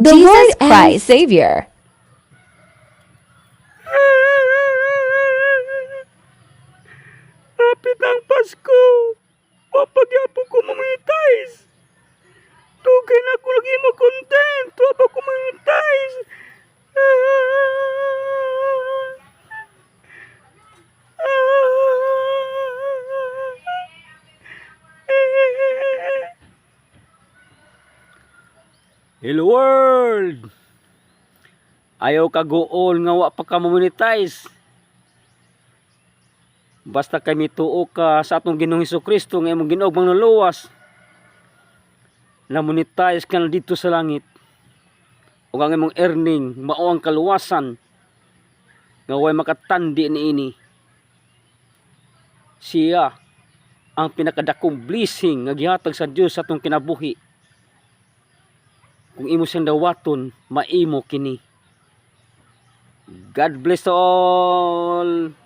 Jesus Christ, Savior. Hapit ang Pasko. Papagyapo ko mamitize. Tugay na ako lagi makontento. Apa ko mamitize. Hello world! Ayaw ka gool nga wa pa ka monetize. Basta kami tuo ka sa atong Ginoong Hesukristo nga imong Ginoo mangluluwas. Na monetize ka na dito sa langit. Ug ang imong earning mao ang kaluwasan nga way makatandi niini. Siya ang pinakadakong blessing nga gihatag sa Dios sa atong kinabuhi. Kung imo siyang dawaton, maimo kini. God bless all.